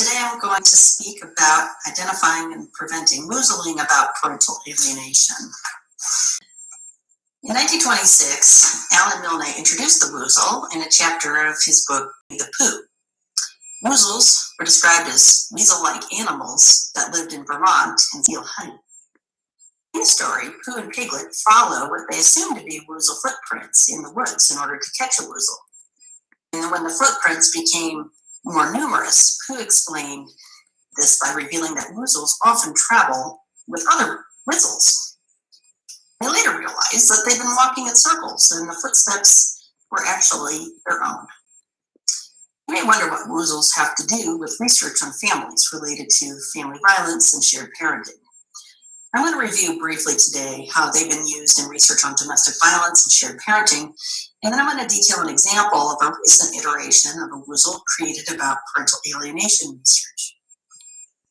Today I'm going to speak about identifying and preventing woozling about parental alienation. In 1926, Alan Milne introduced the woozle in a chapter of his book, The Pooh. Woozles were described as weasel-like animals that lived in Vermont and steal honey. In the story, Pooh and Piglet follow what they assume to be woozle footprints in the woods in order to catch a woozle. And when the footprints became more numerous, Pooh explained this by revealing that woozles often travel with other weasels. They later realized that they'd been walking in circles and the footsteps were actually their own. You may wonder what woozles have to do with research on families related to family violence and shared parenting. I'm going to review briefly today how they've been used in research on domestic violence and shared parenting, and then I'm going to detail an example of a recent iteration of a woozle created about parental alienation research.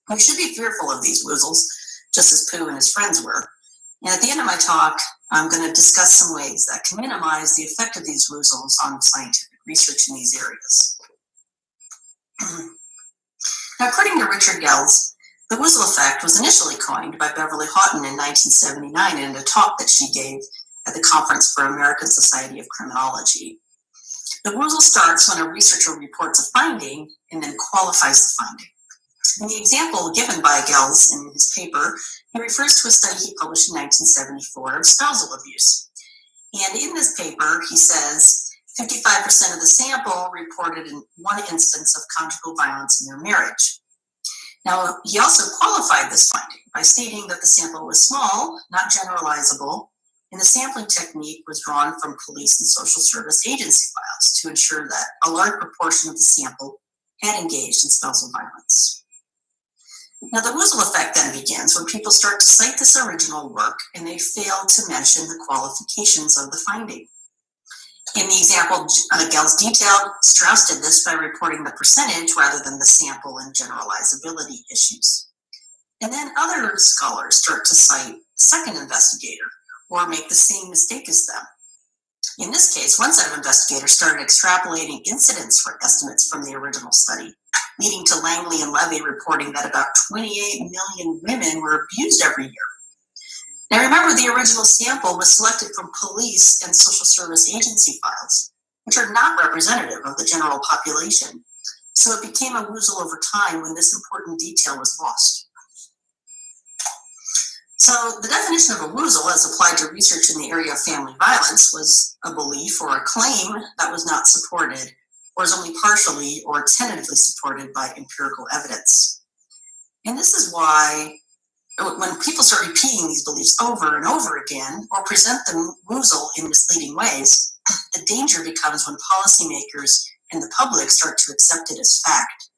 We should be fearful of these woozles, just as Pooh and his friends were. And at the end of my talk, I'm going to discuss some ways that can minimize the effect of these woozles on scientific research in these areas. Now, according to Richard Gels, the woozle effect was initially coined by Beverly Houghton in 1979 in a talk that she gave at the Conference for American Society of Criminology. The woozle starts when a researcher reports a finding and then qualifies the finding. In the example given by Gels in his paper, he refers to a study he published in 1974 of spousal abuse. And in this paper, he says 55% of the sample reported in one instance of conjugal violence in their marriage. Now, he also qualified this finding by stating that the sample was small, not generalizable, and the sampling technique was drawn from police and social service agency files to ensure that a large proportion of the sample had engaged in spousal violence. Now, the woozle effect then begins when people start to cite this original work and they fail to mention the qualifications of the finding. In the example Gels detailed, Strauss did this by reporting the percentage rather than the sample and generalizability issues. And then other scholars start to cite the second investigator or make the same mistake as them. In this case, one set of investigators started extrapolating incidence for estimates from the original study, leading to Langley and Levy reporting that about 28 million women were abused every year. Now remember, the original sample was selected from police and social service agency files, which are not representative of the general population. So it became a woozle over time when this important detail was lost. So the definition of a woozle as applied to research in the area of family violence was a belief or a claim that was not supported or is only partially or tentatively supported by empirical evidence. And this is why when people start repeating these beliefs over and over again or present the woozle in misleading ways, the danger becomes when policymakers and the public start to accept it as fact.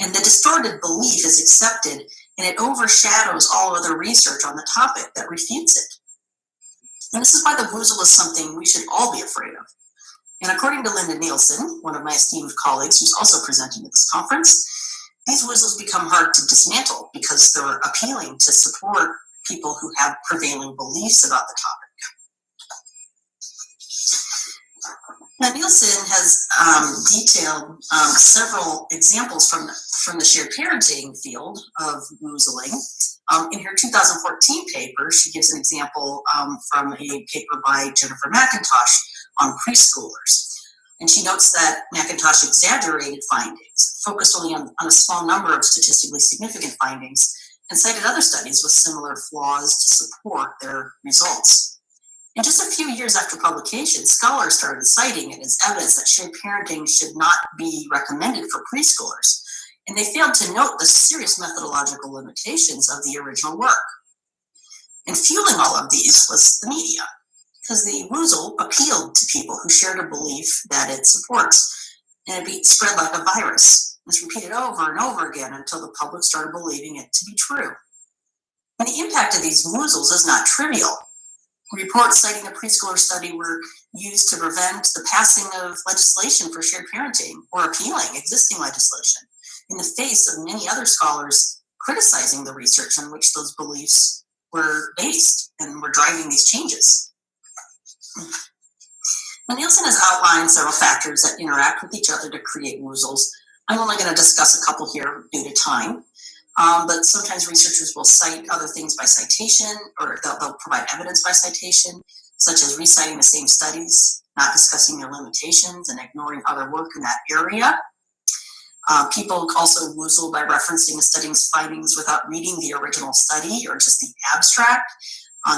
And the distorted belief is accepted and it overshadows all other research on the topic that refutes it. And this is why the woozle is something we should all be afraid of. And according to Linda Nielsen, one of my esteemed colleagues who's also presenting at this conference, these woozles become hard to dismantle because they're appealing to support people who have prevailing beliefs about the topic. Now, Nielsen has detailed several examples from the shared parenting field of woozling. In her 2014 paper, she gives an example from a paper by Jennifer McIntosh on preschoolers. And she notes that McIntosh exaggerated findings, focused only on a small number of statistically significant findings, and cited other studies with similar flaws to support their results. And just a few years after publication, scholars started citing it as evidence that shared parenting should not be recommended for preschoolers, and they failed to note the serious methodological limitations of the original work. And fueling all of these was the media, because the woozle appealed to people who shared a belief that it supports, and it spread like a virus. It's repeated over and over again until the public started believing it to be true. And the impact of these woozles is not trivial. Reports citing a preschooler study were used to prevent the passing of legislation for shared parenting or appealing existing legislation in the face of many other scholars criticizing the research on which those beliefs were based and were driving these changes. Now, Nielsen has outlined several factors that interact with each other to create woozles, I'm only going to discuss a couple here due to time, but sometimes researchers will cite other things by citation, or they'll provide evidence by citation, such as reciting the same studies, not discussing their limitations, and ignoring other work in that area. People also WOOZLE by referencing a study's findings without reading the original study or just the abstract.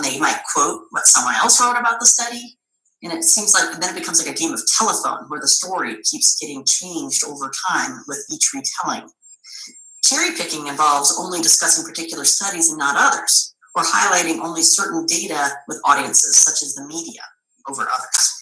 They might quote what someone else wrote about the study. And it seems like then it becomes like a game of telephone where the story keeps getting changed over time with each retelling. Cherry picking involves only discussing particular studies and not others, or highlighting only certain data with audiences, such as the media, over others.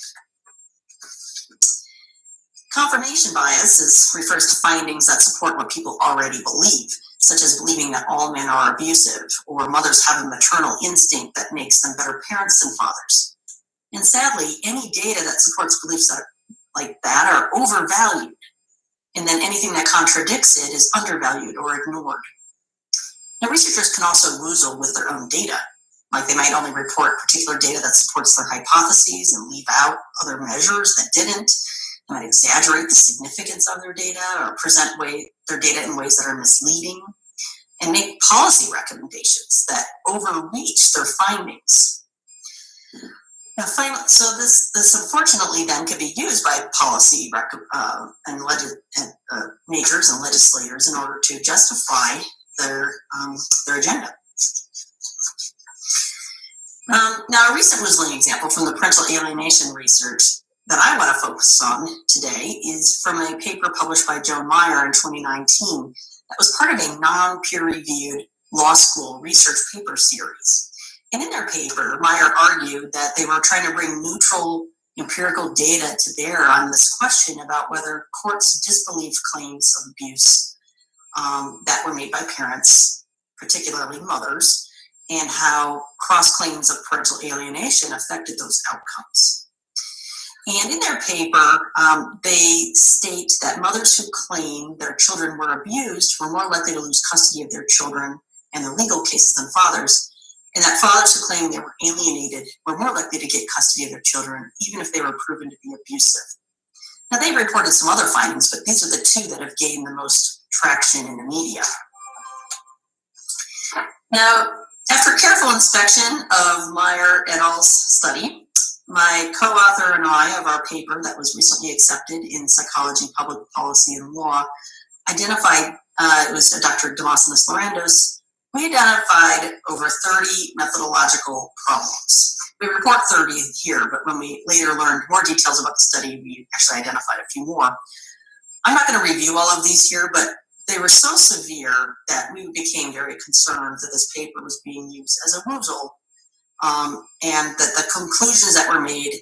Confirmation bias refers to findings that support what people already believe, such as believing that all men are abusive, or mothers have a maternal instinct that makes them better parents than fathers. And sadly, any data that supports beliefs like that are overvalued, and then anything that contradicts it is undervalued or ignored. Now, researchers can also WOOZLE with their own data, like they might only report particular data that supports their hypotheses and leave out other measures that didn't. They might exaggerate the significance of their data or present their data in ways that are misleading, and make policy recommendations that overreach their findings. Now, finally, so this unfortunately then could be used by policy makers and legislators in order to justify their agenda. Now, a recent WOOZLing example from the parental alienation research that I want to focus on today is from a paper published by Joan Meyer in 2019 that was part of a non-peer-reviewed law school research paper series. And in their paper, Meyer argued that they were trying to bring neutral empirical data to bear on this question about whether courts disbelieved claims of abuse that were made by parents, particularly mothers, and how cross-claims of parental alienation affected those outcomes. And in their paper, they state that mothers who claim their children were abused were more likely to lose custody of their children in their legal cases than fathers, and that fathers who claimed they were alienated were more likely to get custody of their children, even if they were proven to be abusive. Now, they reported some other findings, but these are the two that have gained the most traction in the media. Now, after careful inspection of Meyer et al.'s study, my co-author and I of our paper that was recently accepted in Psychology, Public Policy, and Law identified, it was Dr. Demosthenes Lorandos, we identified over 30 methodological problems. We report 30 here, but when we later learned more details about the study, we actually identified a few more. I'm not going to review all of these here, but they were so severe that we became very concerned that this paper was being used as a WOOZLE, and that the conclusions that were made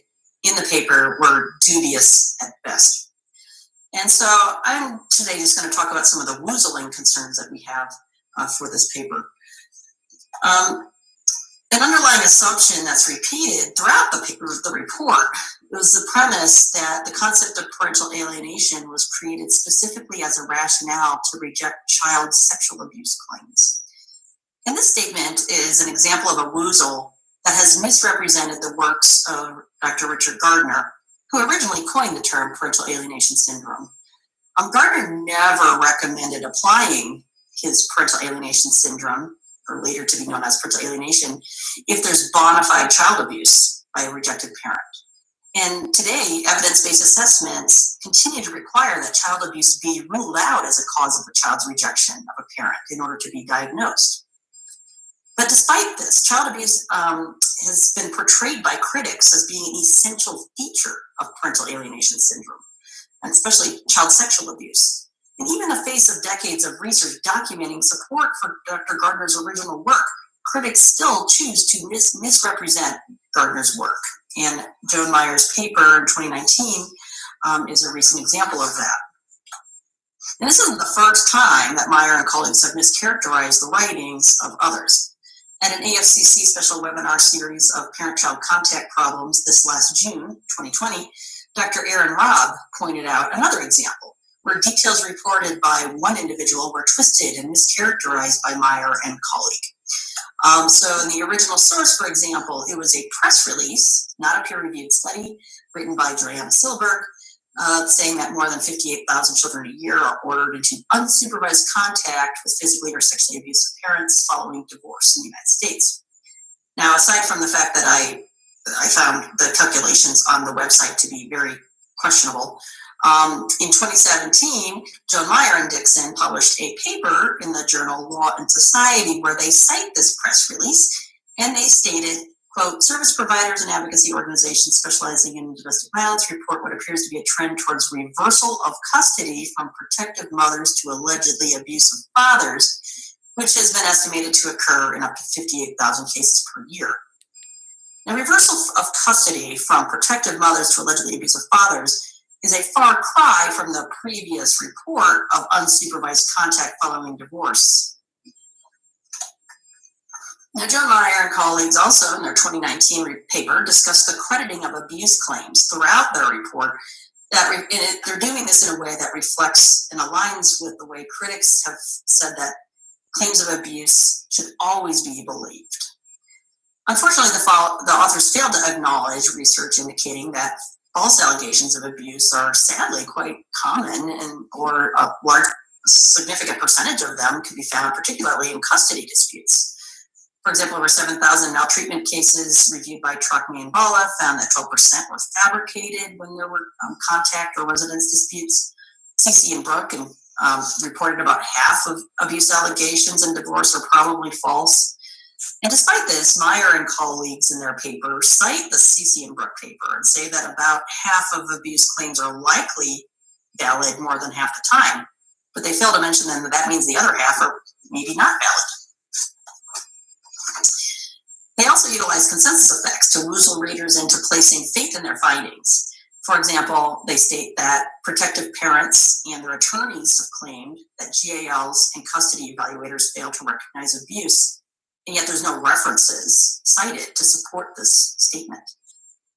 in the paper were dubious at best. And so I'm today just going to talk about some of the WOOZLing concerns that we have for this paper. An underlying assumption that's repeated throughout the report was the premise that the concept of parental alienation was created specifically as a rationale to reject child sexual abuse claims. And this statement is an example of a WOOZLE that has misrepresented the works of Dr. Richard Gardner, who originally coined the term parental alienation syndrome. Gardner never recommended applying his parental alienation syndrome, or later to be known as parental alienation, if there's bona fide child abuse by a rejected parent. And today, evidence-based assessments continue to require that child abuse be ruled out as a cause of a child's rejection of a parent in order to be diagnosed. But despite this, child abuse has been portrayed by critics as being an essential feature of parental alienation syndrome, and especially child sexual abuse. And even in the face of decades of research documenting support for Dr. Gardner's original work, critics still choose to misrepresent Gardner's work. And Joan Meyer's paper in 2019 is a recent example of that. And this isn't the first time that Meyer and colleagues have mischaracterized the writings of others. At an AFCC special webinar series of parent-child contact problems this last June, 2020, Dr. Aaron Robb pointed out another example, where details reported by one individual were twisted and mischaracterized by Meyer and colleague. So in the original source, for example, it was a press release, not a peer-reviewed study, written by Joanna Silberg, saying that more than 58,000 children a year are ordered into unsupervised contact with physically or sexually abusive parents following divorce in the United States. Now, aside from the fact that I found the calculations on the website to be very questionable, in 2017, Joan Meyer and Dixon published a paper in the journal Law and Society where they cite this press release, and they stated, quote, service providers and advocacy organizations specializing in domestic violence report what appears to be a trend towards reversal of custody from protective mothers to allegedly abusive fathers, which has been estimated to occur in up to 58,000 cases per year. Now, reversal of custody from protective mothers to allegedly abusive fathers is a far cry from the previous report of unsupervised contact following divorce. Now, Joan Meyer and colleagues also in their 2019 paper discussed the crediting of abuse claims throughout their report. They're doing this in a way that reflects and aligns with the way critics have said that claims of abuse should always be believed. Unfortunately, the authors failed to acknowledge research indicating that false allegations of abuse are sadly quite common, or a large significant percentage of them can be found particularly in custody disputes. For example, over 7,000 maltreatment cases reviewed by Truckme and Bala found that 12% were fabricated when there were contact or residence disputes. CC and Brooke reported about half of abuse allegations in divorce are probably false. And despite this, Meyer and colleagues in their paper cite the CC and Brooke paper and say that about half of abuse claims are likely valid more than half the time. But they fail to mention then that that means the other half are maybe not valid. They also utilize consensus effects to woozle readers into placing faith in their findings. For example, they state that protective parents and their attorneys have claimed that GALs and custody evaluators fail to recognize abuse, and yet there's no references cited to support this statement.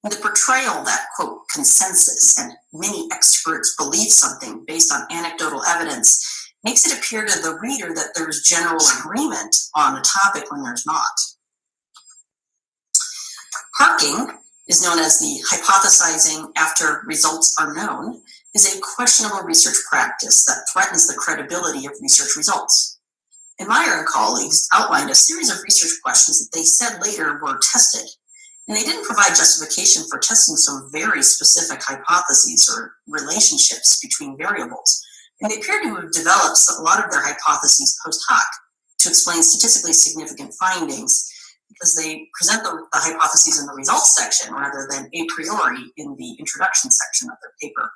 And the portrayal that, quote, consensus and many experts believe something based on anecdotal evidence makes it appear to the reader that there's general agreement on a topic when there's not. Harking is known as the hypothesizing after results are known, is a questionable research practice that threatens the credibility of research results. And Meyer and colleagues outlined a series of research questions that they said later were tested, and they didn't provide justification for testing some very specific hypotheses or relationships between variables. And they appear to have developed a lot of their hypotheses post hoc to explain statistically significant findings, because they present the hypotheses in the results section rather than a priori in the introduction section of their paper.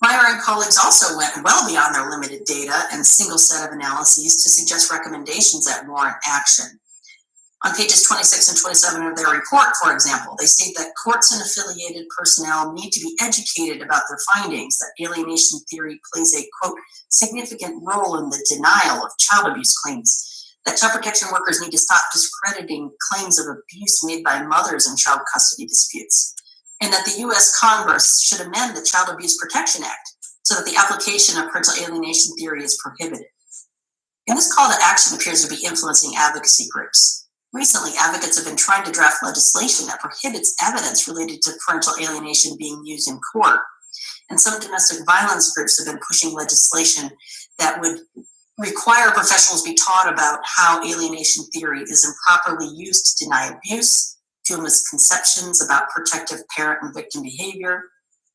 Meyer and colleagues also went well beyond their limited data and single set of analyses to suggest recommendations that warrant action. On pages 26 and 27 of their report, for example, they state that courts and affiliated personnel need to be educated about their findings, that alienation theory plays a, quote, significant role in the denial of child abuse claims, that child protection workers need to stop discrediting claims of abuse made by mothers in child custody disputes, and that the U.S. Congress should amend the Child Abuse Protection Act so that the application of parental alienation theory is prohibited. And this call to action appears to be influencing advocacy groups. Recently, advocates have been trying to draft legislation that prohibits evidence related to parental alienation being used in court. And some domestic violence groups have been pushing legislation that would require professionals be taught about how alienation theory is improperly used to deny abuse, fuel misconceptions about protective parent and victim behavior,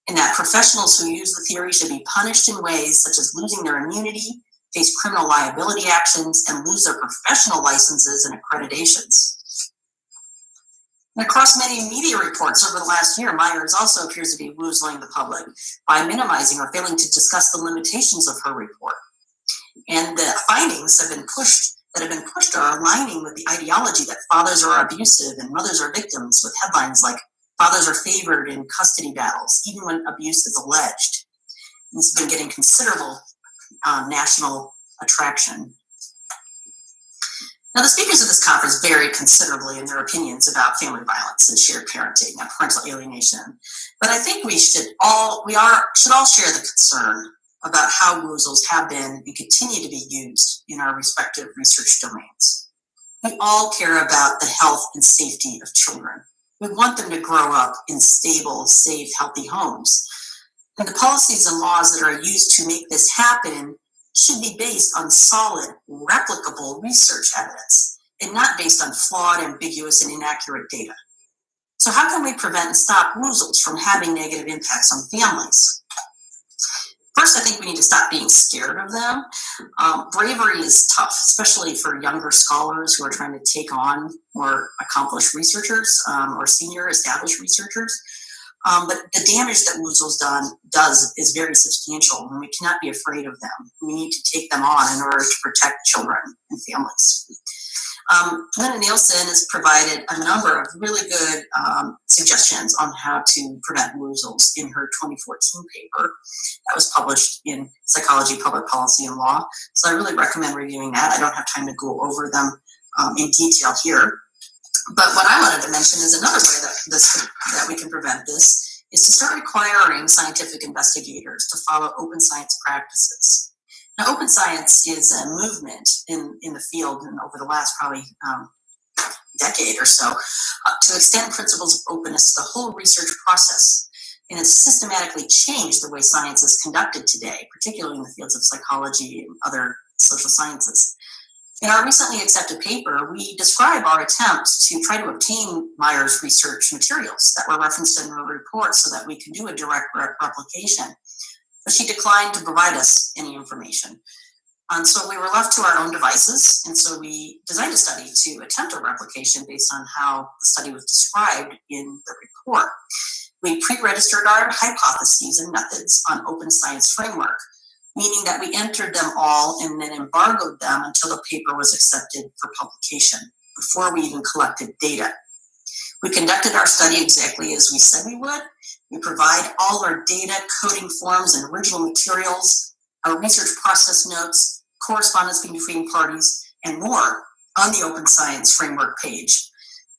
and that professionals who use the theory should be punished in ways such as losing their immunity, face criminal liability actions, and lose their professional licenses and accreditations. And across many media reports over the last year, Myers also appears to be woozling the public by minimizing or failing to discuss the limitations of her report. And the findings that have been pushed are aligning with the ideology that fathers are abusive and mothers are victims, with headlines like fathers are favored in custody battles, even when abuse is alleged. And this has been getting considerable national attraction. Now, the speakers of this conference vary considerably in their opinions about family violence and shared parenting and parental alienation. But I think we should all share the concern about how WOOZLES have been and continue to be used in our respective research domains. We all care about the health and safety of children. We want them to grow up in stable, safe, healthy homes. And the policies and laws that are used to make this happen should be based on solid, replicable research evidence and not based on flawed, ambiguous, and inaccurate data. So how can we prevent and stop WOOZLEs from having negative impacts on families? First, I think we need to stop being scared of them. Bravery is tough, especially for younger scholars who are trying to take on more accomplished researchers or senior established researchers. But the damage that WOOZLEs does is very substantial, and we cannot be afraid of them. We need to take them on in order to protect children and families. Linda Nielsen has provided a number of really good suggestions on how to prevent WOOZLEs in her 2014 paper that was published in Psychology, Public Policy, and Law. So I really recommend reviewing that. I don't have time to go over them in detail here. But what I wanted to mention is another way that we can prevent this is to start requiring scientific investigators to follow open science practices. Now, open science is a movement in the field and over the last probably decade or so to extend principles of openness to the whole research process. And it's systematically changed the way science is conducted today, particularly in the fields of psychology and other social sciences. In our recently accepted paper, we describe our attempts to try to obtain Meyer's research materials that were referenced in her report so that we can do a direct replication. But she declined to provide us any information. And so we were left to our own devices. And so we designed a study to attempt a replication based on how the study was described in the report. We pre-registered our hypotheses and methods on open science framework, meaning that we entered them all and then embargoed them until the paper was accepted for publication before we even collected data. We conducted our study exactly as we said we would. We provide all our data, coding forms, and original materials, our research process notes, correspondence between parties, and more on the Open Science Framework page.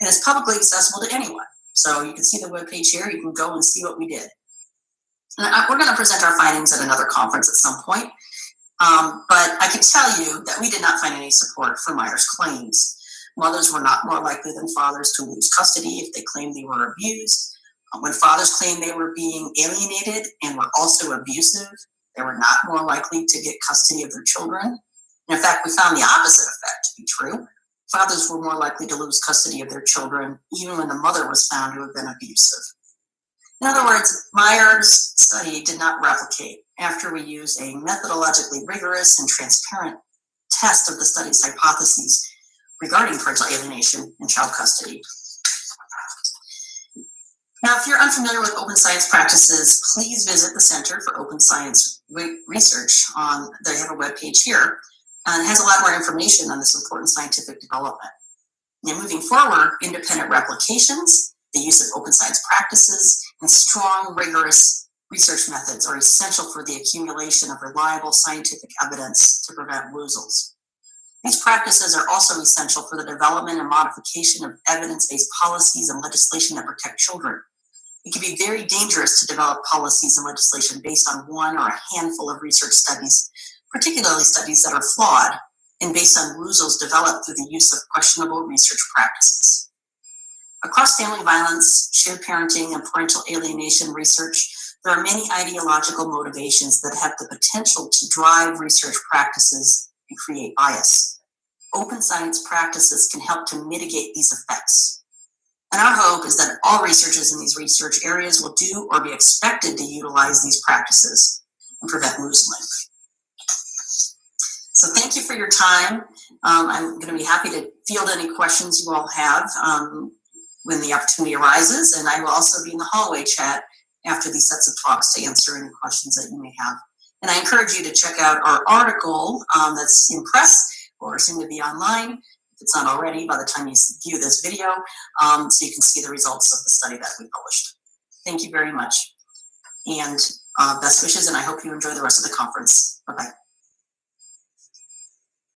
And it's publicly accessible to anyone. So you can see the webpage here. You can go and see what we did. And we're going to present our findings at another conference at some point. But I can tell you that we did not find any support for Meyer's claims. Mothers were not more likely than fathers to lose custody if they claimed they were abused. When fathers claimed they were being alienated and were also abusive, they were not more likely to get custody of their children. And in fact, we found the opposite effect to be true. Fathers were more likely to lose custody of their children even when the mother was found to have been abusive. In other words, Meyer's study did not replicate after we used a methodologically rigorous and transparent test of the study's hypotheses regarding parental alienation and child custody. Now, if you're unfamiliar with open science practices, please visit the Center for Open Science Research. They have a webpage here, and it has a lot more information on this important scientific development. Now, moving forward, independent replications, the use of open science practices, and strong, rigorous research methods are essential for the accumulation of reliable scientific evidence to prevent WOOZLEs. These practices are also essential for the development and modification of evidence-based policies and legislation that protect children. It can be very dangerous to develop policies and legislation based on one or a handful of research studies, particularly studies that are flawed and based on WOOZLEs developed through the use of questionable research practices. Across family violence, shared parenting, and parental alienation research, there are many ideological motivations that have the potential to drive research practices and create bias. Open science practices can help to mitigate these effects. And our hope is that all researchers in these research areas will do or be expected to utilize these practices and prevent WOOZLing. So thank you for your time. I'm going to be happy to field any questions you all have when the opportunity arises, and I will also be in the hallway chat after these sets of talks to answer any questions that you may have. And I encourage you to check out our article that's in press or soon to be online, if it's not already by the time you view this video, so you can see the results of the study that we published. Thank you very much. And best wishes, and I hope you enjoy the rest of the conference. Bye-bye.